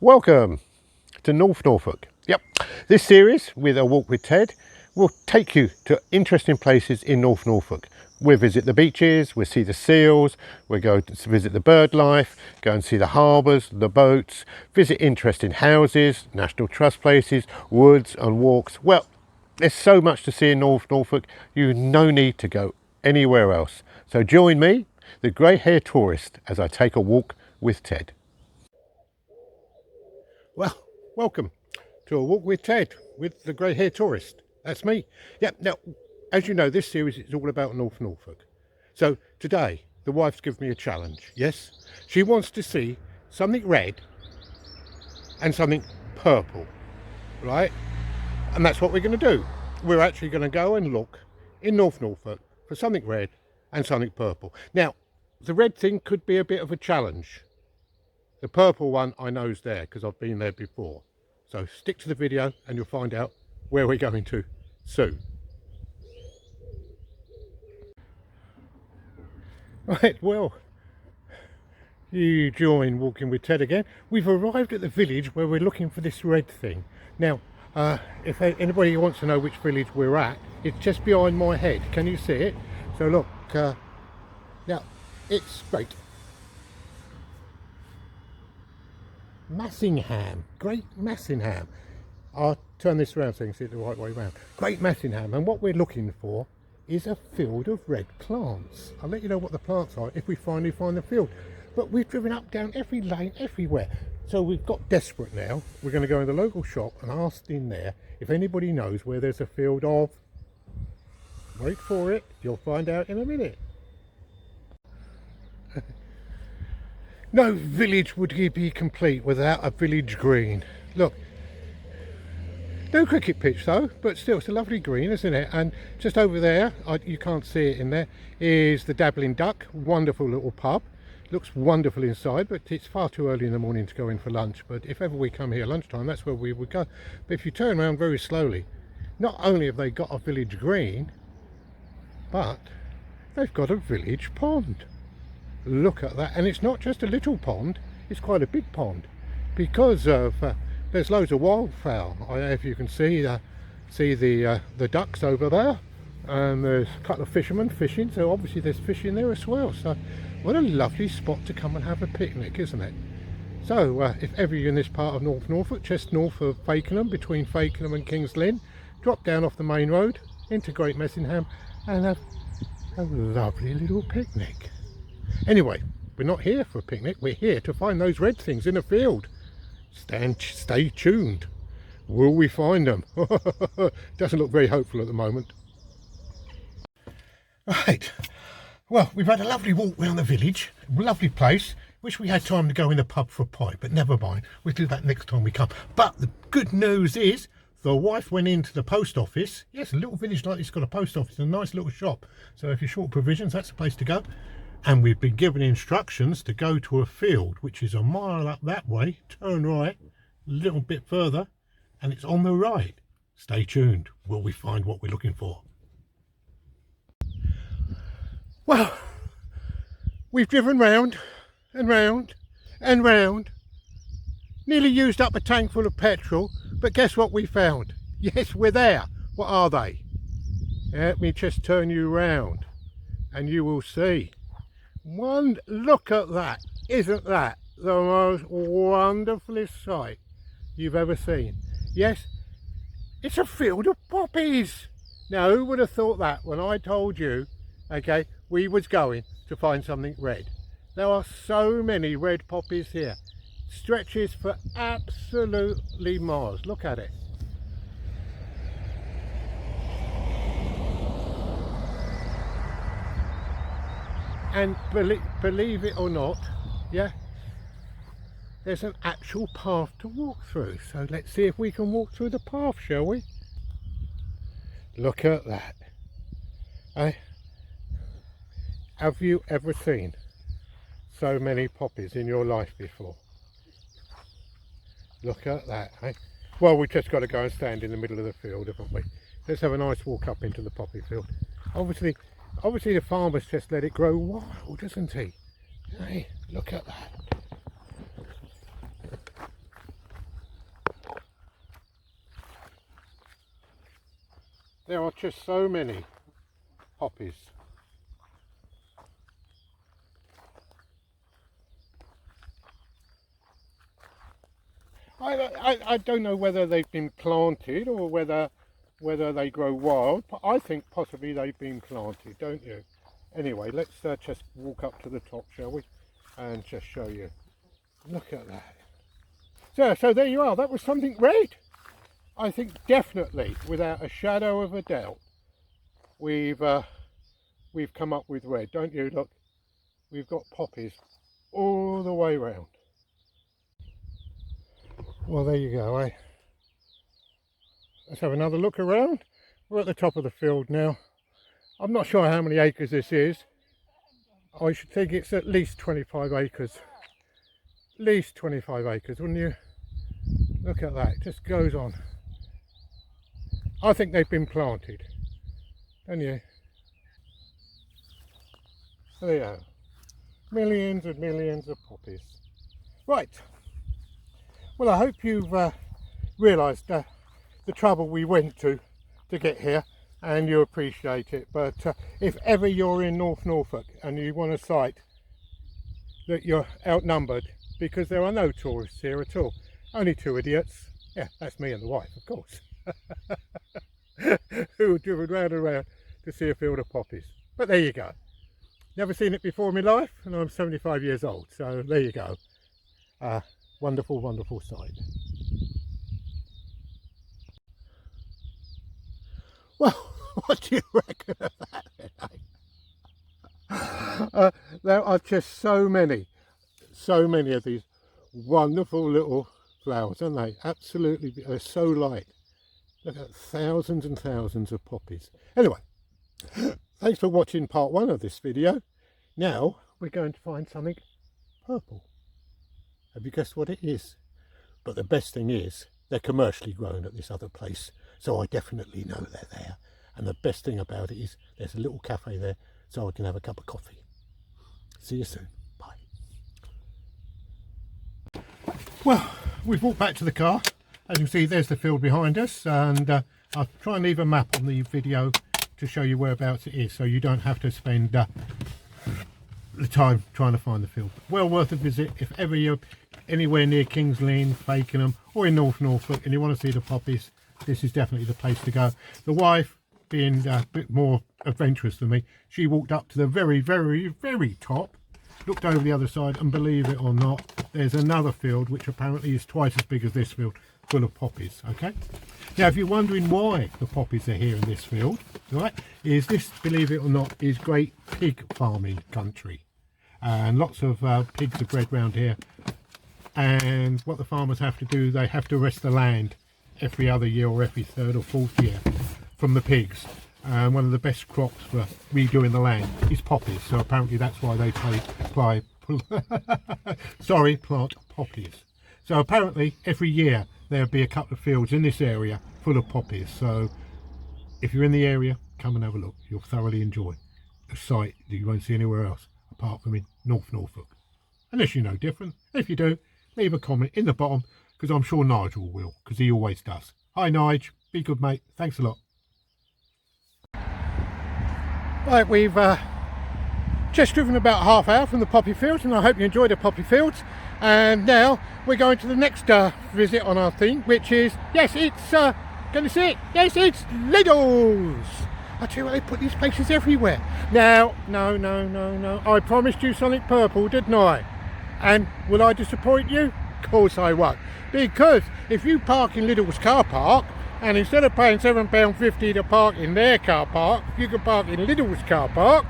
Welcome to North Norfolk. Yep, this series with A Walk with Ted will take you to interesting places in North Norfolk. We'll visit the beaches, we'll see the seals, we'll go to visit the bird life, go and see the harbours, the boats, visit interesting houses, National Trust places, woods and walks. Well, there's so much to see in North Norfolk, you've no need to go anywhere else. So join me, the grey hair tourist, as I take a walk with Ted. Well, welcome to A Walk with Ted with the grey hair tourist. That's me. Yep, now, as you know, this series is all about North Norfolk. So today, the wife's given me a challenge, yes? She wants to see something red and something purple, right? And that's what we're going to do. We're actually going to go and look in North Norfolk for something red and something purple. Now, the red thing could be a bit of a challenge. The purple one I know's there because I've been there before. So stick to the video and you'll find out where we're going to soon. Right, well, you join Walking with Ted again. We've arrived at the village where we're looking for this red thing. Now, if anybody wants to know which village we're at, it's just behind my head. Can you see it? So look, now it's great. Massingham, Great Massingham. I'll turn this around so you can see it the right way around. Great Massingham, and what we're looking for is a field of red plants. I'll let you know what the plants are if we finally find the field. But we've driven up, down every lane, everywhere. So we've got desperate now. We're going to go in the local shop and ask in there if anybody knows where there's a field of... Wait for it, you'll find out in a minute. No village would be complete without a village green. Look, no cricket pitch though, but still it's a lovely green, isn't it? And just over there, you can't see it in there, is the Dabbling Duck. Wonderful little pub. Looks wonderful inside, but it's far too early in the morning to go in for lunch. But if ever we come here lunchtime, that's where we would go. But if you turn around very slowly, not only have they got a village green, but they've got a village pond. Look at that, and it's not just a little pond, it's quite a big pond because of there's loads of wildfowl. I don't know if you can see the ducks over there, and there's a couple of fishermen fishing, so obviously there's fish in there as well. So what a lovely spot to come and have a picnic, isn't it? So if ever you're in this part of North Norfolk, just north of Fakenham, between Fakenham and Kings Lynn, drop down off the main road into Great Messingham and have a lovely little picnic. Anyway, we're not here for a picnic, we're here to find those red things in a field. Stay tuned. Will we find them? Doesn't look very hopeful at the moment. Right, well, we've had a lovely walk around the village, lovely place. Wish we had time to go in the pub for a pint, but never mind, we'll do that next time we come. But the good news is, the wife went into the post office. Yes, a little village like this has got a post office and a nice little shop. So if you're short provisions, that's the place to go. And we've been given instructions to go to a field which is a mile up that way, turn right a little bit further, and it's on the right. Stay tuned. Will we find what we're looking for? Well, we've driven round and round and round, nearly used up a tank full of petrol, but guess what we found? Yes, we're there. What are they? Let me just turn you round and you will see. One look at that. Isn't that the most wonderfulest sight you've ever seen? Yes, it's a field of poppies. Now who would have thought that when I told you, okay, we was going to find something red? There are so many red poppies here. Stretches for absolutely miles. Look at it. And believe it or not, yeah, there's an actual path to walk through. So let's see if we can walk through the path, shall we? Look at that. Have you ever seen so many poppies in your life before? Look at that, eh? Well, we've just got to go and stand in the middle of the field, haven't we? Let's have a nice walk up into the poppy field. Obviously the farmer's just let it grow wild, hasn't he? Hey, look at that. There are just so many poppies. I don't know whether they've been planted or whether they grow wild, but I think possibly they've been planted, don't you? Anyway, let's just walk up to the top, shall we, and just show you. Look at that. So there you are. That was something red. I think definitely, without a shadow of a doubt, we've come up with red, don't you? Look, we've got poppies all the way round. Well, there you go, eh? Let's have another look around. We're at the top of the field now. I'm not sure how many acres this is. I should think it's at least 25 acres. At least 25 acres, wouldn't you? Look at that, it just goes on. I think they've been planted, don't you? There you go. Millions and millions of poppies. Right. Well, I hope you've realised the trouble we went to get here, and you appreciate it. But if ever you're in North Norfolk and you want a site that you're outnumbered, because there are no tourists here at all, only two idiots, yeah, that's me and the wife, of course, who have driven round and round to see a field of poppies. But there you go. Never seen it before in my life, and I'm 75 years old, so there you go. Wonderful, wonderful sight. Well, what do you reckon of that? There are just so many of these wonderful little flowers, aren't they? Absolutely, they're so light. Look at thousands and thousands of poppies. Anyway, thanks for watching part 1 of this video. Now we're going to find something purple. Have you guessed what it is? But the best thing is, they're commercially grown at this other place, so I definitely know they're there. And the best thing about it is, there's a little cafe there, so I can have a cup of coffee. See you soon. Bye. Well, we've walked back to the car. As you can see, there's the field behind us, and I'll try and leave a map on the video to show you whereabouts it is, so you don't have to spend the time trying to find the field. Well worth a visit if ever you're anywhere near Kings Lynn, Fakenham, or in North Norfolk and you want to see the poppies. This is definitely the place to go. The wife, being a bit more adventurous than me, she walked up to the very, very, very top, looked over the other side, and believe it or not, there's another field which apparently is twice as big as this field, full of poppies. Okay, now if you're wondering why the poppies are here in this field, right, is this, believe it or not, is great pig farming country, and lots of pigs are bred around here. And what the farmers have to do, they have to rest the land every other year or every third or fourth year from the pigs. And one of the best crops for redoing the land is poppies. So apparently that's why they plant poppies. So apparently every year there'll be a couple of fields in this area full of poppies. So if you're in the area, come and have a look. You'll thoroughly enjoy a sight that you won't see anywhere else apart from in North Norfolk. Unless you know different. If you do, leave a comment in the bottom, because I'm sure Nigel will, because he always does. Hi Nigel, be good mate, thanks a lot. Right, we've just driven about half hour from the poppy fields, and I hope you enjoyed the poppy fields. And now we're going to the next visit on our theme, which is, yes, it's, can you see it? Yes, it's Lidl's. I tell you what, they put these places everywhere. Now, no, I promised you something purple, didn't I? And will I disappoint you? Of course I won't. Because if you park in Lidl's car park, and instead of paying £7.50 to park in their car park, you can park in Lidl's car park,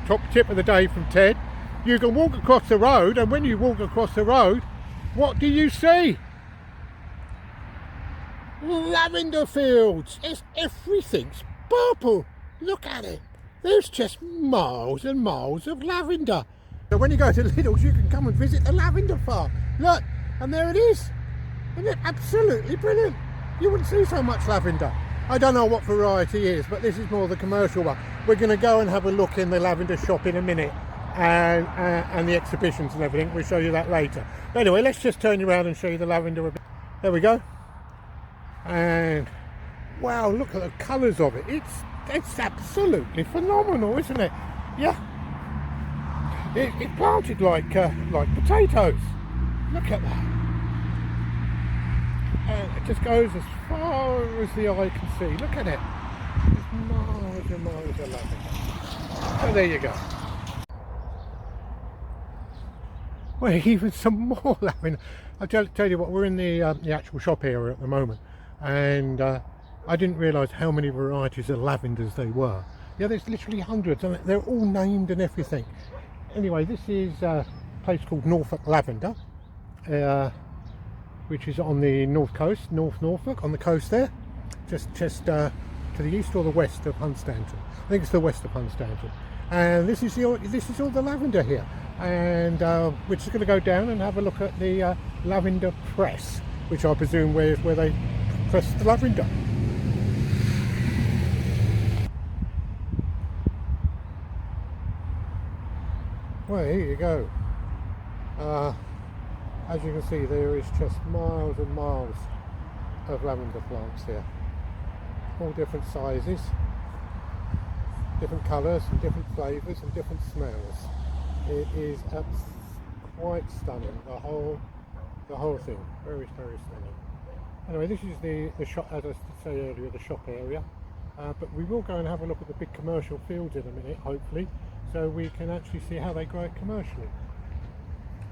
top tip of the day from Ted, you can walk across the road, and when you walk across the road, what do you see? Lavender fields. Everything's purple. Look at it. There's just miles and miles of lavender. So when you go to Lidl's, you can come and visit the lavender farm. Look, and there it is. Isn't it absolutely brilliant? You wouldn't see so much lavender. I don't know what variety is, but this is more the commercial one. We're going to go and have a look in the lavender shop in a minute, and the exhibitions and everything. We'll show you that later. But anyway, let's just turn you around and show you the lavender a bit. There we go. And Wow, look at the colours of it. It's absolutely phenomenal, isn't it? Yeah. It's planted like potatoes. Look at that. And it just goes as far as the eye can see. Look at it. There's miles and miles of lavender. So there you go. Well, even some more lavender. I'll tell you what, we're in the actual shop area at the moment, and I didn't realise how many varieties of lavenders there were. Yeah, there's literally hundreds, and they're all named and everything. Anyway, this is a place called Norfolk Lavender, which is on the north coast, North Norfolk, on the coast there, just to the east or the west of Hunstanton. I think it's the west of Hunstanton. And this is all the lavender here. And we're just going to go down and have a look at the lavender press, which I presume where they press the lavender. Well, here you go. As you can see, there is just miles and miles of lavender plants here. All different sizes, different colours and different flavours and different smells. It is quite stunning, the whole thing, very, very stunning. Anyway, this is the shop, as I said earlier, the shop area, but we will go and have a look at the big commercial fields in a minute, hopefully, so we can actually see how they grow it commercially.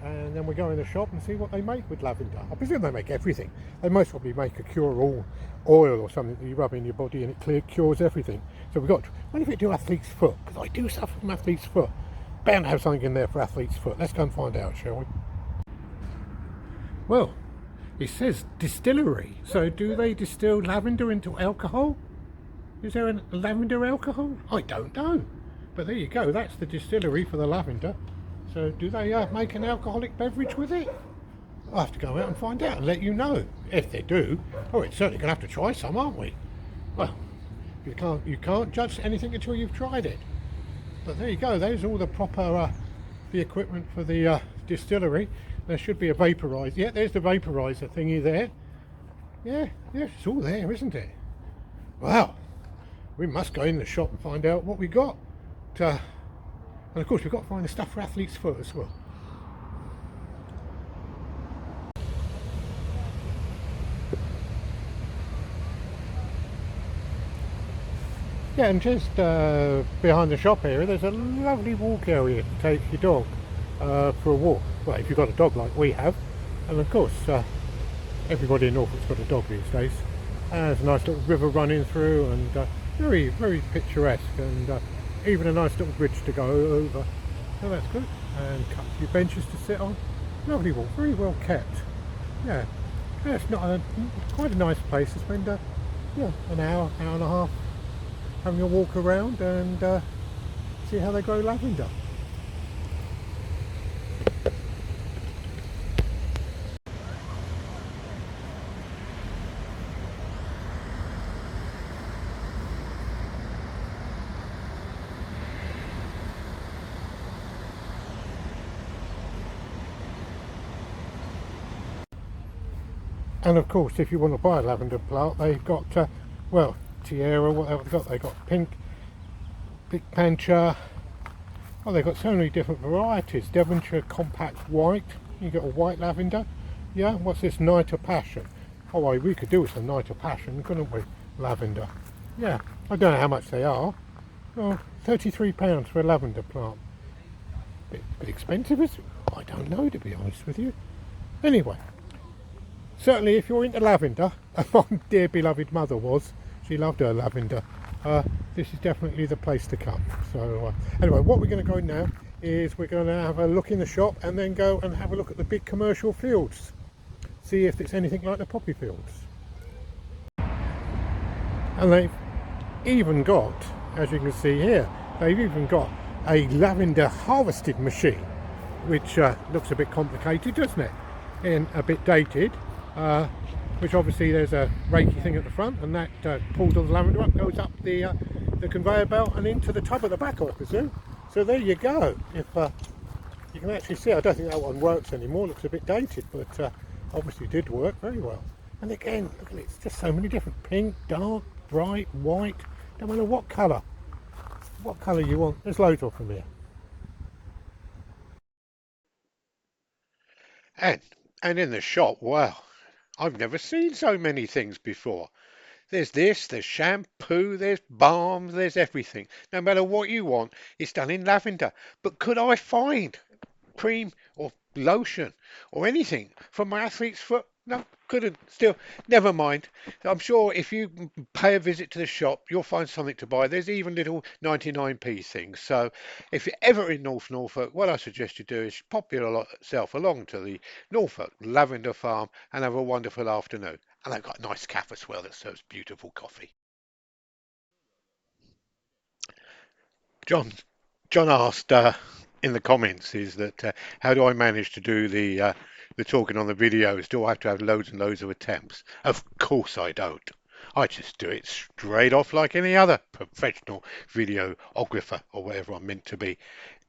And then we go in the shop and see what they make with lavender. I presume they make everything. They most probably make a cure-all oil or something that you rub in your body and it cures everything. So we've got, what if it do athlete's foot? Because I do suffer from athlete's foot. Bound to have something in there for athlete's foot. Let's go and find out, shall we? Well, it says distillery. So do they distill lavender into alcohol? Is there a lavender alcohol? I don't know. But there you go, that's the distillery for the lavender. So do they make an alcoholic beverage with it? I'll have to go out and find out and let you know. If they do, oh, it's certainly going to have to try some, aren't we? Well, you can't judge anything until you've tried it. But there you go, there's all the proper the equipment for the distillery. There should be a vaporizer. Yeah, there's the vaporizer thingy there. Yeah, it's all there, isn't it? Wow, we must go in the shop and find out what we got. And of course we've got to find the stuff for athlete's foot as well. Yeah, and just behind the shop area there's a lovely walk area to take your dog for a walk. Well, if you've got a dog like we have. And of course everybody in Norfolk's got a dog these days. There's a nice little river running through, and very, very picturesque, and even a nice little bridge to go over. So that's good. And a few benches to sit on. Lovely walk, very well kept. Yeah, it's quite a nice place to spend an hour and a half having a walk around and see how they grow lavender. And of course, if you want to buy a lavender plant, they've got, Tierra, whatever they've got. They've got pink, Big Pancha. Oh, they've got so many different varieties. Devonshire Compact White. You get a white lavender. Yeah, what's this? Night of Passion. Oh, well, we could do with some Night of Passion, couldn't we? Lavender. Yeah, I don't know how much they are. Oh, £33 for a lavender plant. Bit expensive, is it? I don't know, to be honest with you. Anyway. Certainly, if you're into lavender, as my dear beloved mother was, she loved her lavender, this is definitely the place to come. So anyway, what we're going to go now is we're going to have a look in the shop and then go and have a look at the big commercial fields, see if it's anything like the poppy fields. And they've even got, as you can see here, they've even got a lavender harvesting machine, which looks a bit complicated, doesn't it, and a bit dated. Which obviously there's a reiki thing at the front, and that pulls all the lavender up, goes up the conveyor belt and into the tub at the back, I presume. So there you go. If you can actually see, I don't think that one works anymore, looks a bit dated, but obviously did work very well. And again, look at it, it's just so many different pink, dark, bright white, no matter what colour you want. There's loads of them here. And in the shop, wow, I've never seen so many things before. There's this, there's shampoo, there's balms, there's everything. No matter what you want, it's done in lavender. But could I find cream or lotion or anything from my athlete's foot? No, couldn't. Still, never mind. I'm sure if you pay a visit to the shop, you'll find something to buy. There's even little 99p things. So if you're ever in North Norfolk, what I suggest you do is pop yourself along to the Norfolk Lavender Farm and have a wonderful afternoon. And they've got a nice cafe as well that serves beautiful coffee. John, John asked in the comments is that how do I manage to do the talking on the videos? Do I have to have loads and loads of attempts? Of course I don't. I just do it straight off like any other professional videographer or whatever I'm meant to be.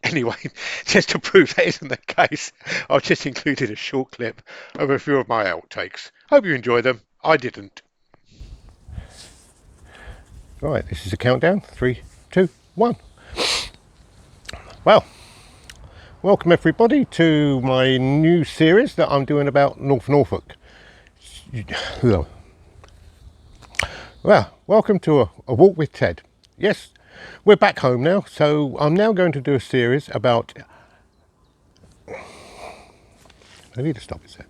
Anyway, just to prove that isn't the case, I've just included a short clip of a few of my outtakes. Hope you enjoy them. I didn't. Right, this is a countdown. 3, 2, 1. Well, welcome everybody to my new series that I'm doing about North Norfolk. Well, welcome to a walk with Ted. Yes, we're back home now, so I'm now going to do a series about... I need to stop it there.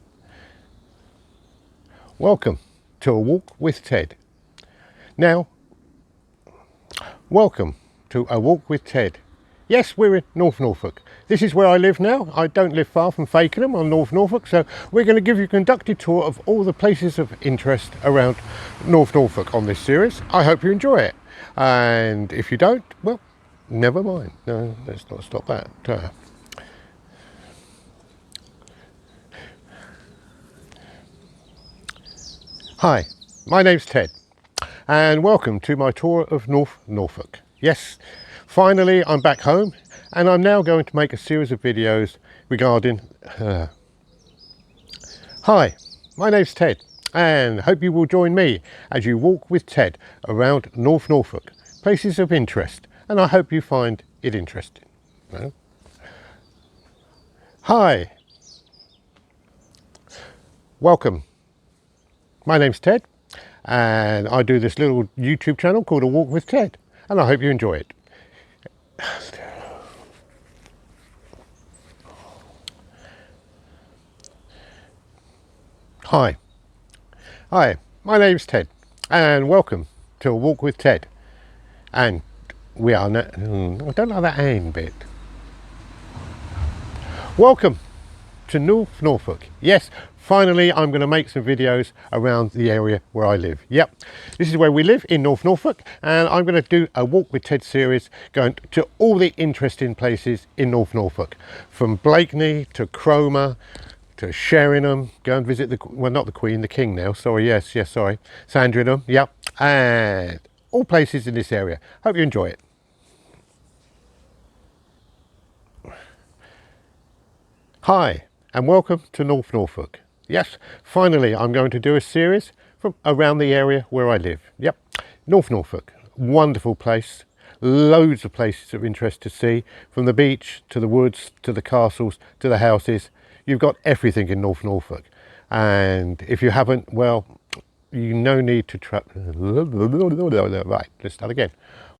Welcome to a walk with Ted. Now, welcome to a walk with Ted. Yes, we're in North Norfolk. This is where I live now. I don't live far from Fakenham on North Norfolk, so we're going to give you a conducted tour of all the places of interest around North Norfolk on this series. I hope you enjoy it. And if you don't, well, never mind. No, let's not stop that. Hi, my name's Ted, and welcome to my tour of North Norfolk. Yes, finally I'm back home, and I'm now going to make a series of videos regarding... Hi, my name's Ted, and hope you will join me as you walk with Ted around North Norfolk, places of interest, and I hope you find it interesting. Well, hi, welcome. My name's Ted, and I do this little YouTube channel called A Walk with Ted, and I hope you enjoy it. Hi, my name's Ted, and welcome to A Walk with Ted. And we are I don't like that "and" bit. Welcome to North Norfolk. Yes, finally I'm going to make some videos around the area where I live. Yep, this is where we live in North Norfolk, and I'm going to do a Walk with Ted series going to all the interesting places in North Norfolk, from Blakeney to Cromer to Sheringham. Go and visit the, well, not the Queen, the King now, sorry, yes, sorry, Sandringham, yep, and all places in this area. Hope you enjoy it. Hi, and welcome to North Norfolk. Yes, finally I'm going to do a series from around the area where I live. Yep, North Norfolk, wonderful place, loads of places of interest to see, from the beach to the woods to the castles to the houses. You've got everything in North Norfolk, and if you haven't, well, you no need to right, let's start again.